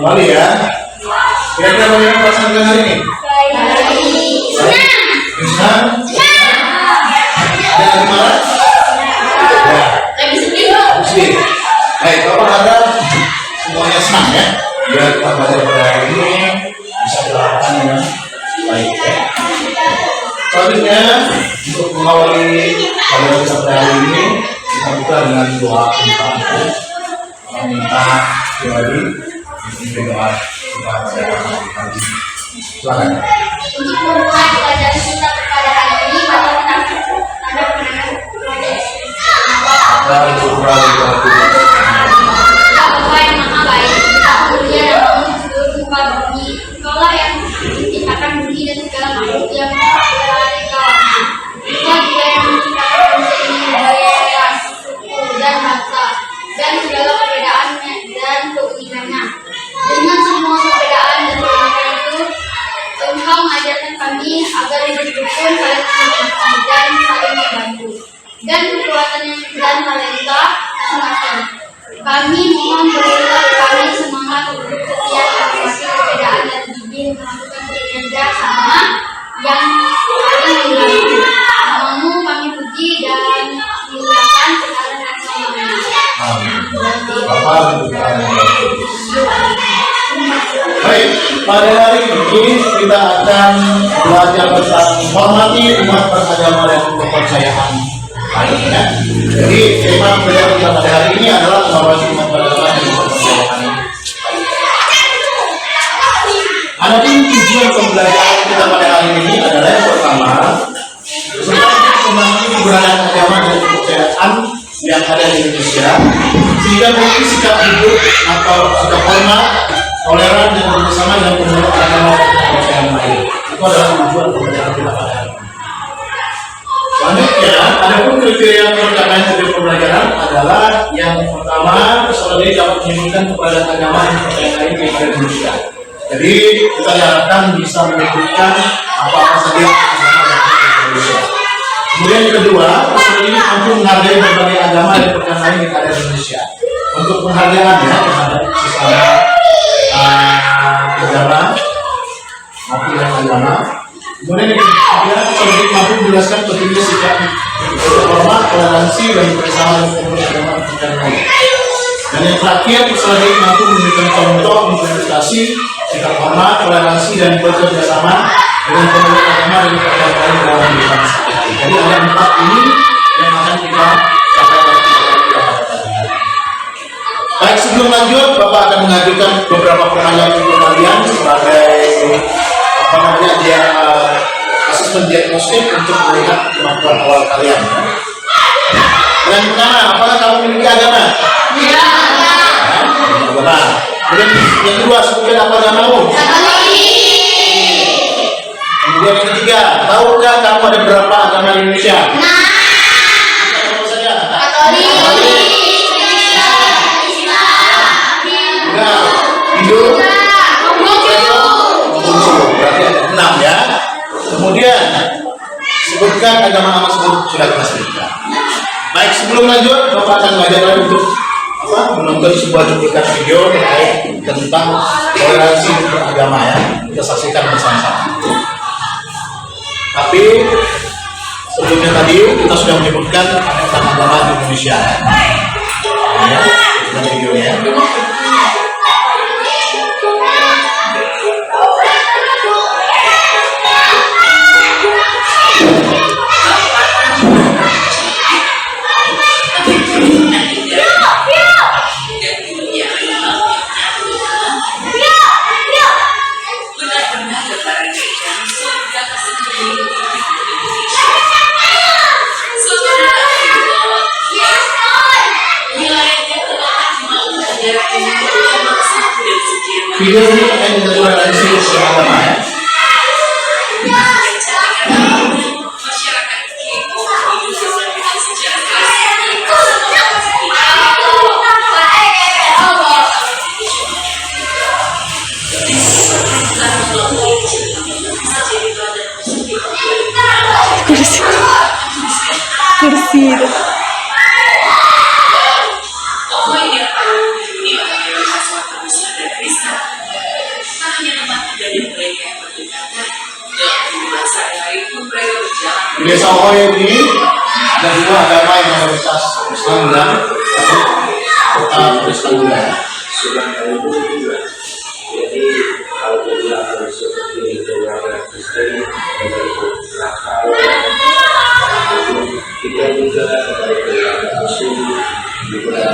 kembali ya. Kira-kira bagaimana perasaan kalian hari ini? Senang. Jangan marah. Ya. Sedih. Baik, Bapak harap semuanya senang ya. Biar kita belajar pada hari ini bisa dilakukan dengan baik ya. Selanjutnya untuk mengawali pelajaran kita pada hari ini kita buka dengan doa minta pribadi berdoa kepada Tuhan. Silakan. Untuk membuat pelajaran kita pada hari ini, Bapak kita ada penangan Bapak yang maha baik, kita mulia dan bangun seluruh muka bumi. Kaulah yang menciptakan bumi dan segala makhluk yang berada di kawannya. Engkau juga yang menciptakan manusia ini berbagai ras, suku, dan bangsa, dan segala perbedaannya dan keunikannya. Dengan semua perbedaan dan keunikan itu, Engkau mengajarkan kami agar hidup rukun, saling menghormati dan saling membantu, dan kekuatan dan talenta masing-masing. Kami mohon berilah kami semangat untuk setia menghormati perbedaan dan gigih melakukan kinerja sama yang saling membantu. Namamu kami puji dan muliakan sekarang dan selamanya. Baik, pada hari ini kita akan belajar tentang hormati umat beragama dan kepercayaan lainnya. Jadi tema pelajaran kita pada hari ini adalah menghormati umat beragama dan kepercayaan. Adapun tujuan pembelajaran kita pada hari ini adalah yang pertama, mengenai keberadaan agama dan kepercayaan yang ada di Indonesia, sehingga memiliki sikap hidup atau sikap hormat, toleran dan bersama dengan pemeluk agama dan kepercayaan lain. Itu adalah tujuan pembelajaran kita pada hari ini. Selanjutnya, adapun kriteria pencapaian tujuan pembelajaran adalah yang pertama, peserta didik dapat menyebutkan keberadaan agama dan kepercayaan lain yang ada di Indonesia. Jadi kita diharapkan bisa menyebutkan apa-apa saja agama dan kepercayaan Indonesia. Kemudian yang kedua, peserta didik mampu menghargai berbagai agama dan kepercayaan lain yang ada di Indonesia. Untuk penghargaan ya terhadap sesama agama maupun yang agama. Kemudian yang ketiga, peserta didik mampu menjelaskan pentingnya sikap hormat, toleransi dan bersama dengan pemeluk agama dan kepercayaan lain. Dan yang terakhir, peserta didik mampu memberikan contoh implementasi sikap hormat, toleransi dan bekerja sama dengan pemeluk agama dan kepercayaan lain dalam kehidupan sehari-hari. Jadi ada 4 ini yang akan kita capai dalam pelajaran kita pada hari ini. Baik, sebelum lanjut, Bapak akan mengajukan beberapa pertanyaan untuk kalian sebagai dia asesmen diagnostik untuk melihat kemampuan awal kalian. Yang pertama, apakah kamu memiliki agama? Ya. Agama. Kemudian yang kedua, sebutkan apa agamamu? Kemudian yang ketiga, tahukah kamu ada berapa agama di Indonesia? Apa saja? Katolik, Hindu, berarti ada 6 ya. Kemudian sebutkan agama sebut sudah kita sebutkan. Baik, sebelum lanjut, Bapak akan mengajarkan untuk menonton sebuah cuplikan video terkait tentang toleransi beragama ya. Kita saksikan bersama-sama. Tapi sebelumnya tadi kita sudah menyebutkan tentang agama di Indonesia. Ya, kita videonya. Video ini akan kita toleransi beragama ya. Kursi. Tokoh yang paling dunia adalah sesuatu besar dan Kristen. Di desa Oyo ini ada dua agama yang mayoritas Islam dan kota Protestan juga. Sudah dari dulu juga. Jadi kalau dibilang seperti keluarga Kristen dari nakal, kita juga dari keluarga Muslim juga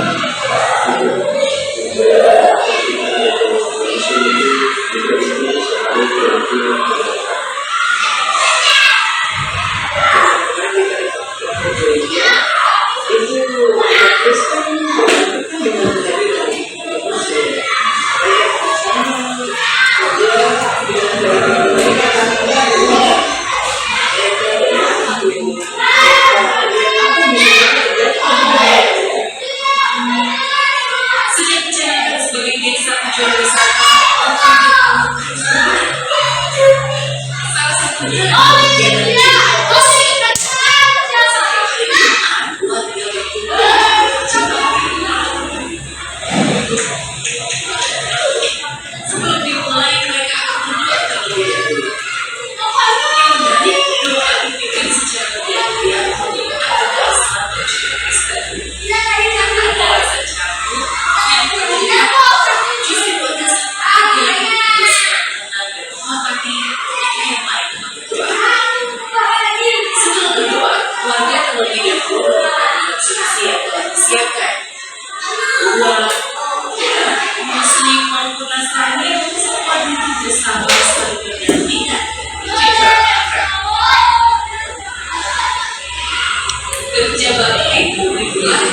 Muslim maupun Nasrani semua duduk bersama saling berdampingan menjaga makan. Kerja bakti dimulai.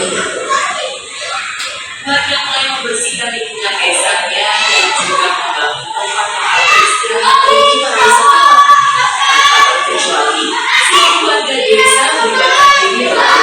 Warga mulai membersihkan lingkungan desanya dan juga membangun tempat istirahat bagi para wisatawan. Kecuali si warga desa melibatkan diri dalam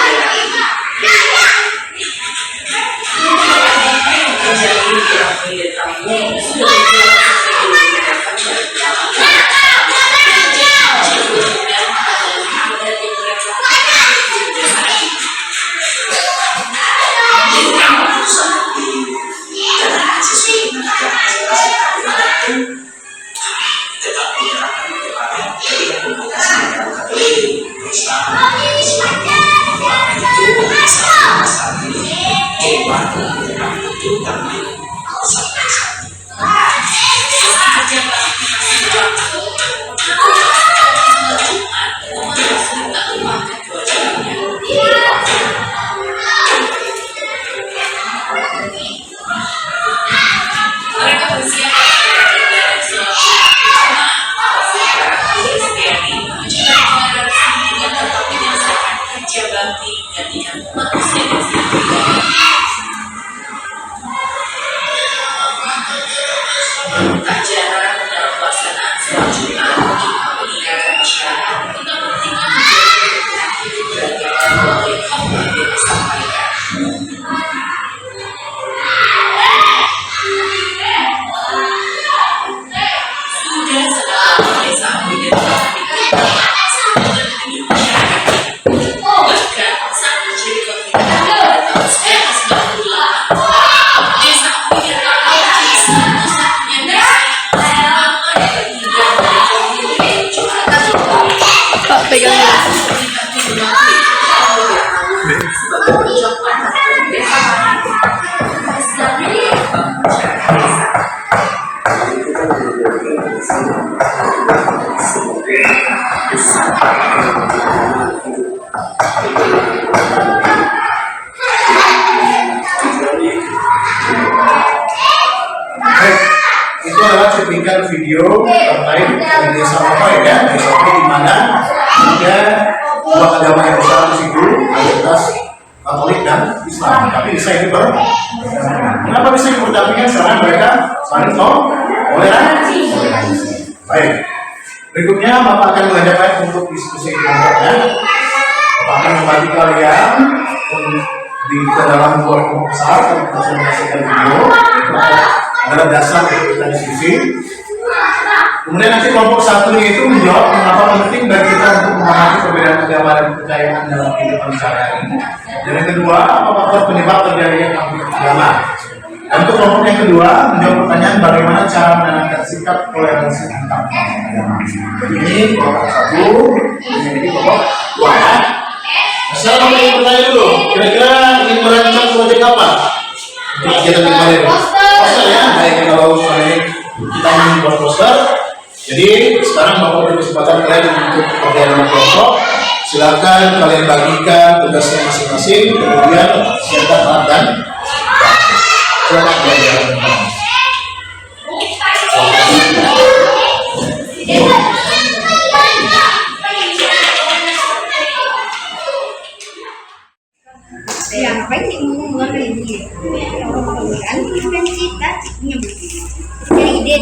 Itu adalah cuplikan video terkait di desa Oyo ya, desa Oyo di mana ada dua agama yang besar di situ, mayoritas Katolik dan Islam. Tapi bisa ini kenapa bisa berdampingan? Karena mereka saling toleransi. Baik, berikutnya Bapak akan mengajak kalian untuk diskusi kelompoknya. Bapak akan membagi kalian di dalam dua kelompok besar untuk menyaksikan video. Adalah dasar untuk kita diskusi. Kemudian nanti kelompok satu itu menjawab mengapa penting bagi kita untuk memahami perbedaan agama dan kepercayaan dalam kehidupan sehari-hari. Dan yang kedua, apa faktor penyebab terjadinya konflik agama. Dan untuk kelompok yang kedua menjawab pertanyaan bagaimana cara menanamkan sikap toleransi antar agama. agama. Ini kelompok 1, ini kelompok 2 ya. Sekarang kita bertanya dulu, kira-kira ingin merancang proyek apa? Kegiatan kemarin. Poster ya, baik kalau misalnya kita ingin buat poster. Jadi sekarang Bapak beri kesempatan kalian untuk kerjaan kelompok. Silakan kalian bagikan tugasnya masing-masing, kemudian siapkan alat dan silakan belajar. Ya, ngapain sih ngomong kayak gini? Kan kan kita nyebut. Cari ide.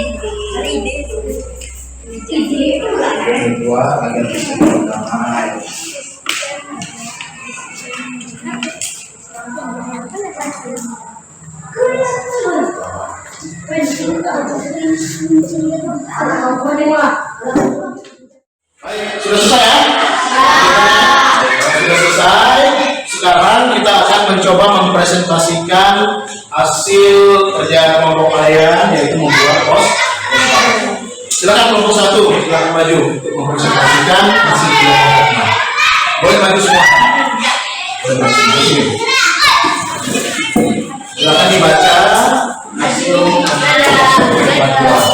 Kedua agar bisa berdamai. Baik, sudah selesai ya? Sudah selesai. Sekarang kita akan mencoba mempresentasikan hasil kerja kelompok kalian, yaitu membuat poster. Silakan kelompok 1, silakan maju untuk mempresentasikan hasil kerja kelompoknya. Boleh maju semua. Boleh maju di sini. Silakan dibaca hasil bantuan.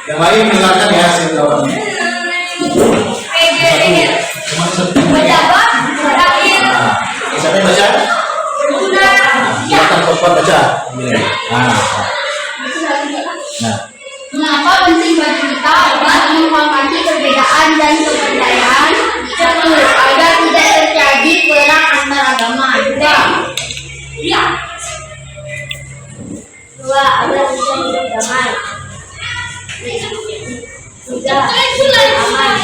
Yang lain mendengarkan ya hasil jawabannya. Satu. Siapa yang baca? Silakan perempuan baca. Nah. Mengapa penting bagi kita menghormati perbedaan dan kepercayaan? Satu, agar tidak terjadi perang antar agama. Dua, agar bisa hidup damai. Tiga, aman.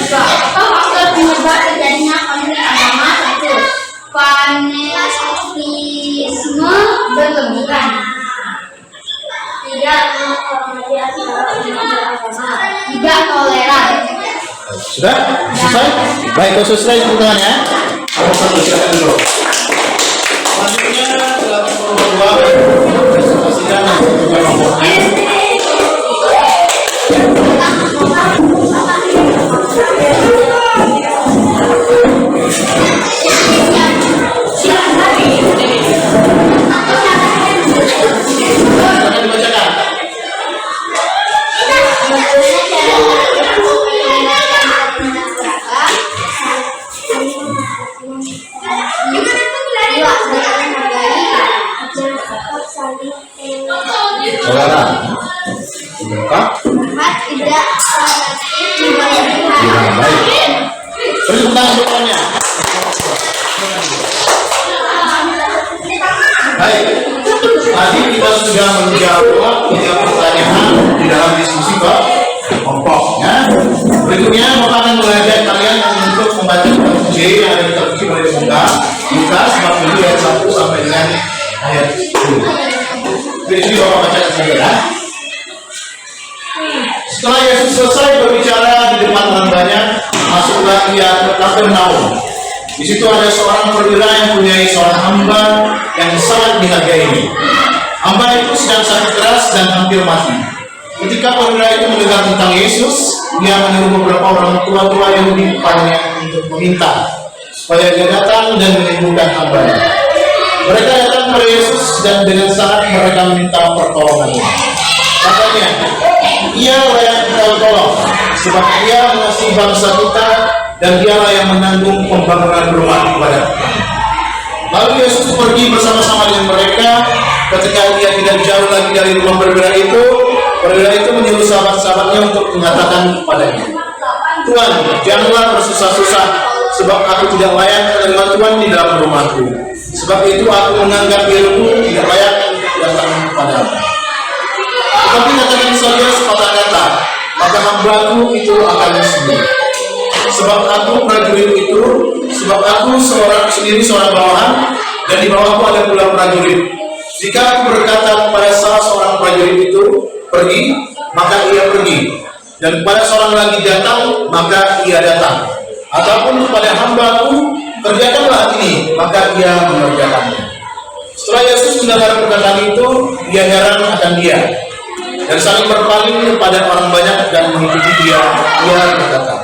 Apa faktor penyebab terjadinya konflik agama? Satu, fanatisme berlebihan. Tiga, toleran. Sudah? Selesai? Baik, kalau selesai tepuk ya. Kalau satu silakan dulu. Selanjutnya silakan kelompok 2 presentasikan hasil kerja kelompoknya. Silakan dibacakan. Toleran. Berapa? Empat, tidak fanatik berlebihan. Ya, baik. Terus tentang soalnya. Baik. Tadi kita sudah menjawab 3 pertanyaan di dalam diskusi kelompoknya. Berikutnya Bapak akan mengajak kalian untuk membaca kitab J yang ada di terjemahan oleh Lukas bab 7 ayat 1 sampai dengan ayat 10. Di sini Bapak baca saja ya. Setelah Yesus selesai berbicara di depan orang banyak, masuklah ia ke Kapernaum. Di situ ada seorang perwira yang punya seorang hamba yang sangat dihargai. Hamba itu sedang sakit keras dan hampir mati. Ketika perwira itu mendengar tentang Yesus, dia menyuruh beberapa orang tua-tua Yahudi kepadanya untuk meminta supaya dia datang dan menyembuhkan hambanya. Mereka datang kepada Yesus dan dengan sangat mereka meminta pertolongannya. Katanya, ia layak kita tolong, sebab ia mengasihi bangsa kita dan dialah yang menanggung pembangunan rumah kepada kita. Lalu Yesus pergi bersama-sama dengan mereka. Ketika dia tidak jauh lagi dari rumah perwira itu menyuruh sahabat-sahabatnya untuk mengatakan kepadanya, Tuhan, janganlah bersusah-susah, sebab aku tidak layak menerima Tuhan di dalam rumahku. Sebab itu aku menganggap diriku tidak layak untuk datang kepadamu. Tetapi katakan saja sepatah kata, maka hambaku itu akan sembuh. Sebab aku prajurit itu, sebab aku sendiri seorang bawahan, dan di bawahku ada pula prajurit. Jika aku berkata kepada salah seorang prajurit itu, pergi, maka ia pergi. Dan kepada seorang lagi datang, maka ia datang. Ataupun kepada hambaku, kerjakanlah ini, maka ia mengerjakannya. Setelah Yesus mendengar perkataan itu, ia heran akan dia dan saling berpaling kepada orang banyak dan mengikuti dia. Ia berkata,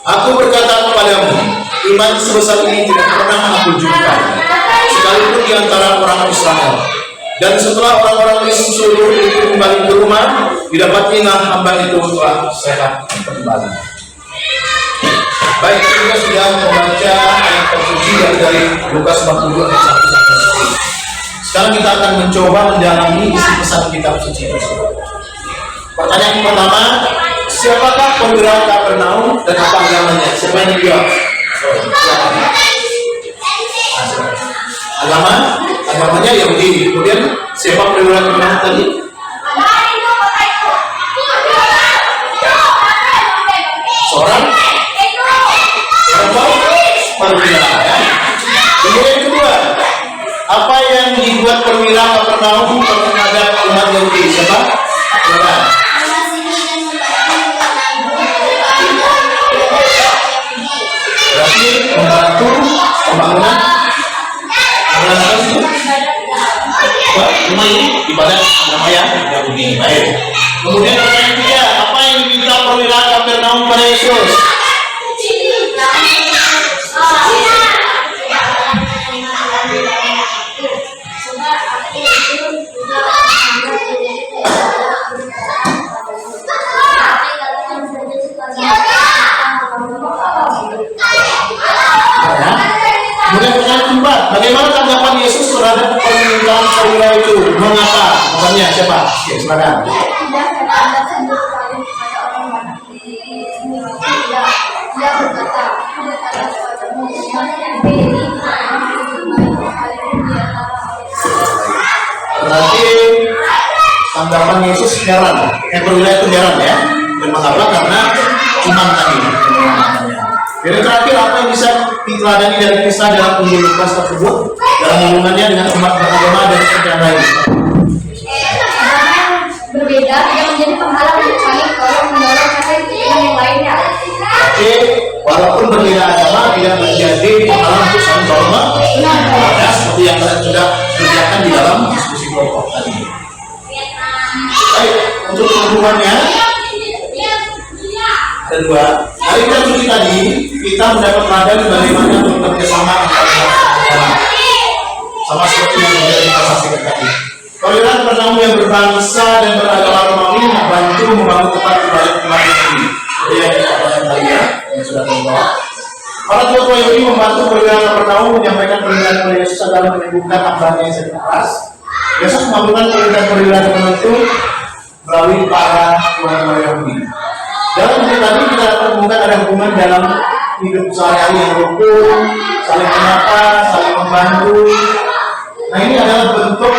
"Aku berkata kepadamu, iman sebesar ini tidak pernah aku jumpai, sekalipun di antara orang Israel." Dan setelah orang-orang seluruh itu kembali ke rumah, didapatilah hamba itu telah sehat kembali. Baik, kita sudah membaca ayat tersuci dari Lukas 42 ayat 1 sampai 10. Sekarang kita akan mencoba mendalami isi pesan kitab suci tersebut. Pertanyaan pertama, siapakah perwira Kapernaum dan apa agamanya? Siapa yang dijawab? Agamanya Yahudi. Kemudian siapa perwira Kapernaum tadi? Seorang perwira. Ya. Kemudian kedua, apa yang dibuat perwira Kapernaum terhadap umat Yahudi? Siapa? Siapa? Berarti membantu pembangunan rumah ini ibadat nama yang Yahudi. Baik. Kemudian pertanyaan ketiga, apa yang diminta perwira Kapernaum pada Yesus? Kemudian pertanyaan keempat, bagaimana tanggapan Yesus terhadap permintaan perwira itu? Mengapa? Maksudnya siapa? Ya, silakan. Berarti tanggapan Yesus heran. Perwira itu heran ya. Dan mengapa? Karena iman tadi. Dan terakhir, apa yang bisa diteladani dari kisah dalam Injil Lukas tersebut dalam hubungannya dengan umat beragama dan yang lain? Berbeda tidak menjadi penghalang kecuali kalau mendorong yang lainnya. Oke, walaupun berbeda agama tidak menjadi penghalang untuk saling tolong. Ya, seperti yang kalian sudah kerjakan di dalam diskusi kelompok tadi. Baik, untuk hubungannya kedua, dari kita suci tadi kita mendapat pelajaran bagaimana bekerjasama antara agama. Sama seperti yang sudah kita saksikan tadi. Perwira Kapernaum yang berbangsa dan beragama Romawi membantu membangun tempat ibadat umat Yahudi. Jadi yang kita katakan tadi ya, yang sudah terbawa. Para tua Yahudi membantu perwira Kapernaum menyampaikan perintah kepada Yesus adalah menyembuhkan hambanya yang sakit keras. Yesus melakukan perintah tertentu melalui para tua Yahudi. Dalam cerita ini kita temukan ada hubungan dalam hidup sehari-hari yang rukun, saling menyapa, saling membantu. Nah, ini adalah bentuk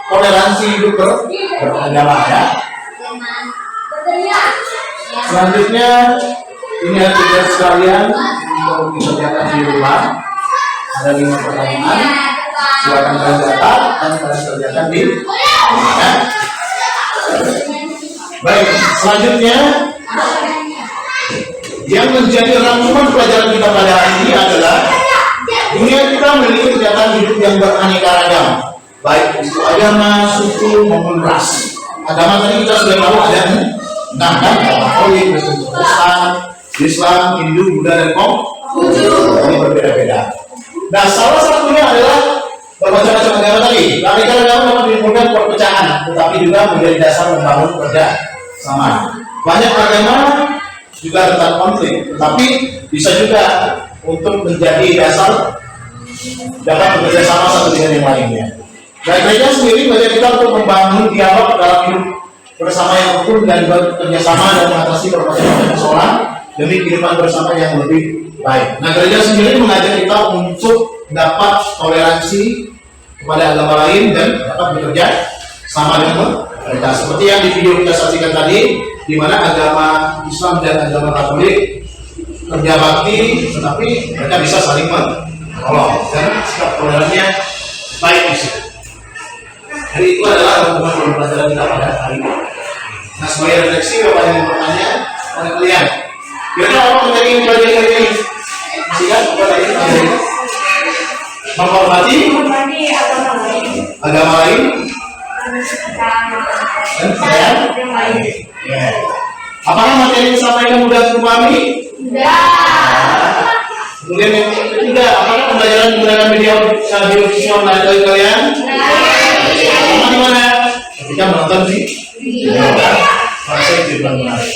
toleransi hidup beragama ya. Selanjutnya ini ada tugas sekalian untuk dikerjakan di rumah. Ada 5 pertanyaan. Silakan kalian catat dan kalian kerjakan di rumah. Baik, selanjutnya yang menjadi rangkuman pelajaran kita pada hari ini adalah dunia kita memiliki kegiatan hidup yang beraneka ragam, baik itu agama, suku maupun ras. Agama tadi kita sudah tahu ada 6 kan, Katolik, Kristen, Islam, Hindu, Buddha dan Konghucu. Ini berbeda-beda. Nah, salah satunya adalah bermacam-macam agama tadi. Radikal agama dapat menimbulkan perpecahan, tetapi juga menjadi dasar membangun kerjasama. Banyak agama juga rentan konflik, tetapi bisa juga untuk menjadi dasar dapat bekerja sama satu dengan yang lainnya. Nah, gereja sendiri mengajak kita untuk membangun dialog dalam hidup bersama yang rukun dan bekerja sama dan mengatasi berbagai macam persoalan demi kehidupan bersama yang lebih baik. Nah, gereja sendiri mengajak kita untuk dapat toleransi kepada agama lain dan dapat bekerja sama dengan mereka. Seperti yang di video kita saksikan tadi, di mana agama Islam dan agama Katolik kerja bakti, tetapi mereka bisa saling menolong dan sikap tolerannya baik di situ. Jadi itu adalah hubungan pelajaran kita pada hari ini. Nah, sebagai refleksi, Bapak yang bertanya pada kalian, kira-kira apa menjadi pelajaran hari ini? Masih kan? Apa tadi? Menghormati agama lain. agama lain? Dan ya. Apakah materi yang disampaikan mudah dipahami? Kemudian yang ketiga, apakah pembelajaran menggunakan media audiovisual menarik bagi kalian? Sama di mana? Ketika menonton di video, masa itu menarik.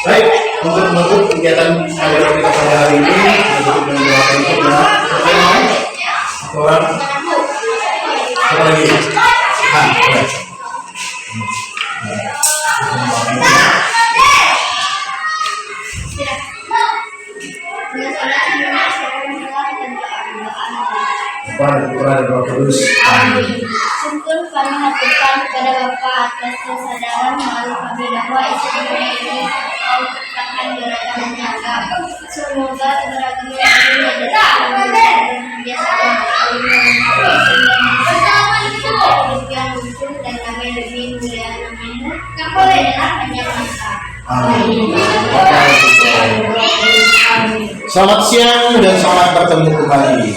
Baik, untuk menutup kegiatan pembelajaran kita pada hari ini, menutup dengan doa penutup ya. Orang apa lagi? Boleh. Syukur kami haturkan kepada Bapa atas kesadaran melalui kami bahwa isi dunia ini kau ciptakan beragam dan nyata. Semoga beragam ini menjadi kebiasaan hidup yang lucu dan kami lebih mulia namanya. Kamu adalah hanya masa. Selamat siang dan selamat bertemu kembali.